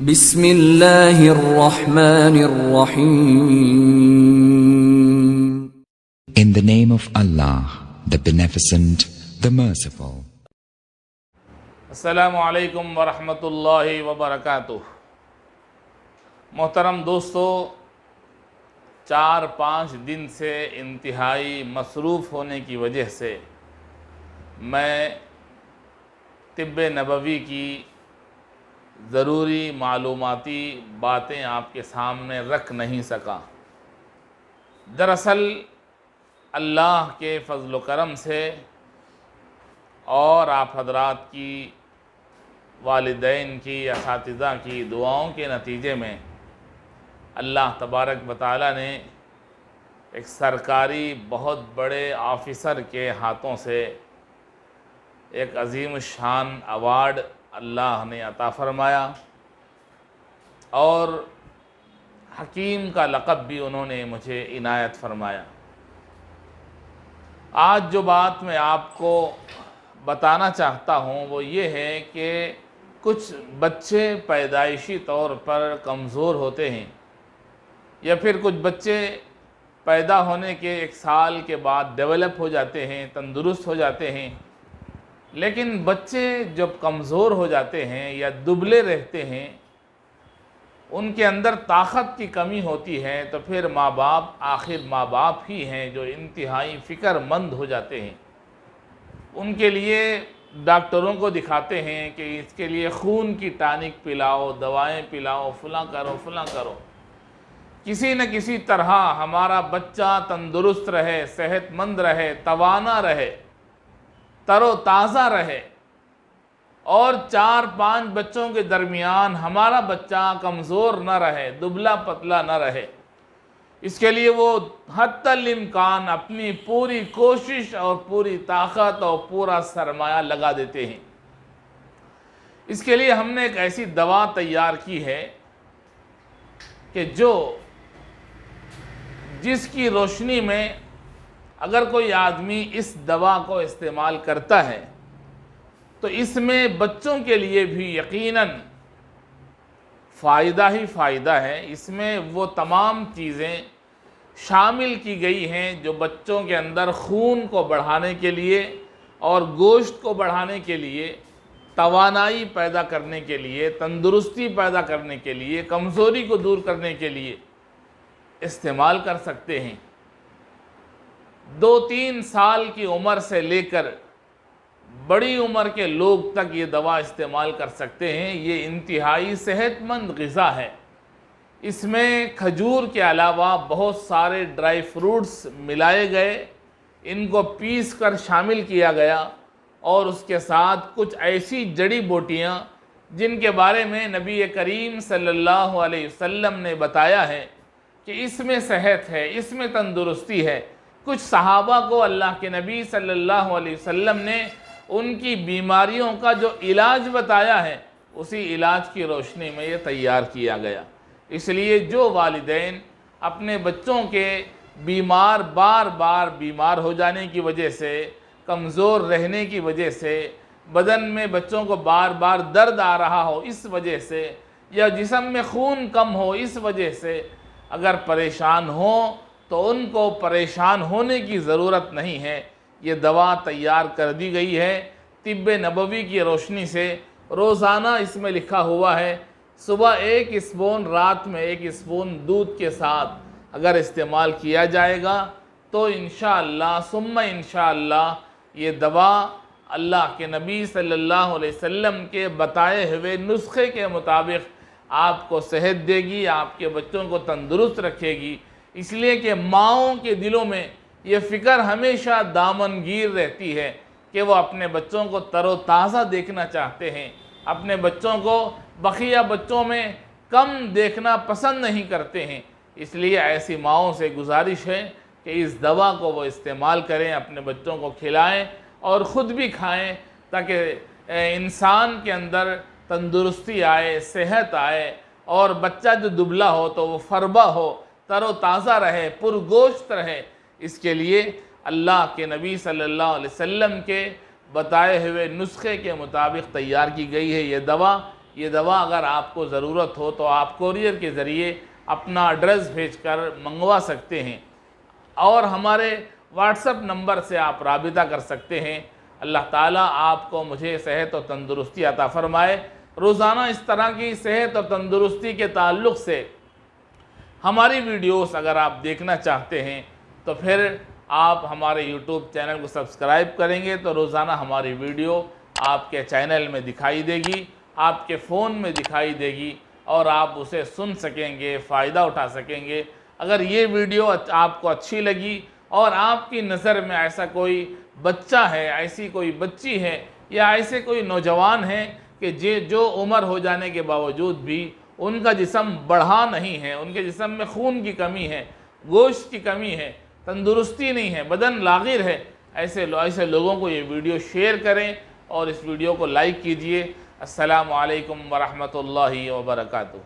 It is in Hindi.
बिस्मिल्लाहिर्रहमानिर्रहीम। In the name of Allah, the Beneficent, the Merciful. अस्सलामु अलैकुम वरहमतुल्लाहि वबरकातुह। मोहतरम दोस्तों, 4-5 दिन से इंतहाई मसरूफ़ होने की वजह से मैं तिब्बे नबवी की ज़रूरी मालूमाती बातें आपके सामने रख नहीं सका। दरअसल अल्लाह के फ़ज़्ल व करम से और आप हज़रात की वालिदैन की असातिज़ा की दुआओं के नतीजे में अल्लाह तबारक व तआला ने एक सरकारी बहुत बड़े ऑफ़िसर के हाथों से एक अज़ीम शान अवार्ड अल्लाह ने अता फ़रमाया और हकीम का लक़ब भी उन्होंने मुझे इनायत फ़रमाया। आज जो बात मैं आपको बताना चाहता हूँ वो ये है कि कुछ बच्चे पैदाइशी तौर पर कमज़ोर होते हैं या फिर कुछ बच्चे पैदा होने के 1 साल के बाद डेवलप हो जाते हैं, तंदुरुस्त हो जाते हैं। लेकिन बच्चे जब कमज़ोर हो जाते हैं या दुबले रहते हैं, उनके अंदर ताकत की कमी होती है, तो फिर माँ बाप आखिर माँ बाप ही हैं जो इंतहाई फ़िक्रमंद हो जाते हैं। उनके लिए डॉक्टरों को दिखाते हैं कि इसके लिए खून की टॉनिक पिलाओ, दवाएं पिलाओ, फलां करो फलां करो। किसी न किसी तरह हमारा बच्चा तंदुरुस्त रहे, सेहतमंद रहे, तवाना रहे, तरोताज़ा रहे और 4-5 बच्चों के दरमियान हमारा बच्चा कमज़ोर न रहे, दुबला पतला न रहे। इसके लिए वो हत्तल इम्कान अपनी पूरी कोशिश और पूरी ताकत और पूरा सरमाया लगा देते हैं। इसके लिए हमने एक ऐसी दवा तैयार की है कि जिसकी रोशनी में अगर कोई आदमी इस दवा को इस्तेमाल करता है तो इसमें बच्चों के लिए भी यकीनन फ़ायदा ही फ़ायदा है। इसमें वो तमाम चीज़ें शामिल की गई हैं जो बच्चों के अंदर खून को बढ़ाने के लिए और गोश्त को बढ़ाने के लिए, तवानाई पैदा करने के लिए, तंदुरुस्ती पैदा करने के लिए, कमज़ोरी को दूर करने के लिए इस्तेमाल कर सकते हैं। 2-3 साल की उम्र से लेकर बड़ी उम्र के लोग तक ये दवा इस्तेमाल कर सकते हैं। ये इंतहाई सेहतमंद ग़िज़ा है। इसमें खजूर के अलावा बहुत सारे ड्राई फ्रूट्स मिलाए गए, इनको पीस कर शामिल किया गया और उसके साथ कुछ ऐसी जड़ी बूटियाँ जिनके बारे में नबी करीम सल्लल्लाहु अलैहि वसल्लम ने बताया है कि इसमें सेहत है, इसमें तंदुरुस्ती है। कुछ सहाबा को अल्लाह के नबी सल्लल्लाहु अलैहि वसल्लम ने उनकी बीमारियों का जो इलाज बताया है उसी इलाज की रोशनी में ये तैयार किया गया। इसलिए जो वालिदैन अपने बच्चों के बार बार बीमार हो जाने की वजह से, कमज़ोर रहने की वजह से, बदन में बच्चों को बार बार दर्द आ रहा हो इस वजह से, या जिस्म में खून कम हो इस वजह से अगर परेशान हो तो उनको परेशान होने की ज़रूरत नहीं है। ये दवा तैयार कर दी गई है तिब्बे नबवी की रोशनी से। रोज़ाना इसमें लिखा हुआ है सुबह 1 स्पून, रात में 1 स्पून दूध के साथ अगर इस्तेमाल किया जाएगा तो इंशाअल्लाह सुम्मा इंशाअल्लाह ये दवा अल्लाह के नबी सल्लल्लाहु अलैहि वसल्लम के बताए हुए नुस्खे के मुताबिक आपको सेहत देगी, आपके बच्चों को तंदुरुस्त रखेगी। इसलिए कि माँओं के दिलों में ये फ़िक्र हमेशा दामनगीर रहती है कि वो अपने बच्चों को तरोताज़ा देखना चाहते हैं, अपने बच्चों को बकिया बच्चों में कम देखना पसंद नहीं करते हैं। इसलिए ऐसी माँओं से गुजारिश है कि इस दवा को वो इस्तेमाल करें, अपने बच्चों को खिलाएं और ख़ुद भी खाएं ताकि इंसान के अंदर तंदुरुस्ती आए, सेहत आए और बच्चा जो दुबला हो तो वो फरबा हो, तरोताज़ा रहे, पुरगोश्त रहे। इसके लिए अल्लाह के नबी सल्लल्लाहु अलैहि वसल्लम के बताए हुए नुस्खे के मुताबिक तैयार की गई है ये दवा। ये दवा अगर आपको ज़रूरत हो तो आप कोरियर के ज़रिए अपना एड्रेस भेजकर मंगवा सकते हैं और हमारे व्हाट्सएप नंबर से आप राबिता कर सकते हैं। अल्लाह ताला आपको मुझे सेहत और तंदुरुस्ती अता फ़रमाए। रोज़ाना इस तरह की सेहत और तंदुरुस्ती के ताल्लुक़ से हमारी वीडियोस अगर आप देखना चाहते हैं तो फिर आप हमारे यूट्यूब चैनल को सब्सक्राइब करेंगे तो रोज़ाना हमारी वीडियो आपके चैनल में दिखाई देगी, आपके फ़ोन में दिखाई देगी और आप उसे सुन सकेंगे, फ़ायदा उठा सकेंगे। अगर ये वीडियो आपको अच्छी लगी और आपकी नज़र में ऐसा कोई बच्चा है, ऐसी कोई बच्ची है या ऐसे कोई नौजवान है कि जो उम्र हो जाने के बावजूद भी उनका जिस्म बढ़ा नहीं है, उनके जिस्म में खून की कमी है, गोश्त की कमी है, तंदुरुस्ती नहीं है, बदन लागिर है, ऐसे लोगों को ये वीडियो शेयर करें और इस वीडियो को लाइक कीजिए। अस्सलामु अलैकुम वरहमतुल्लाहि वबरकातुहू।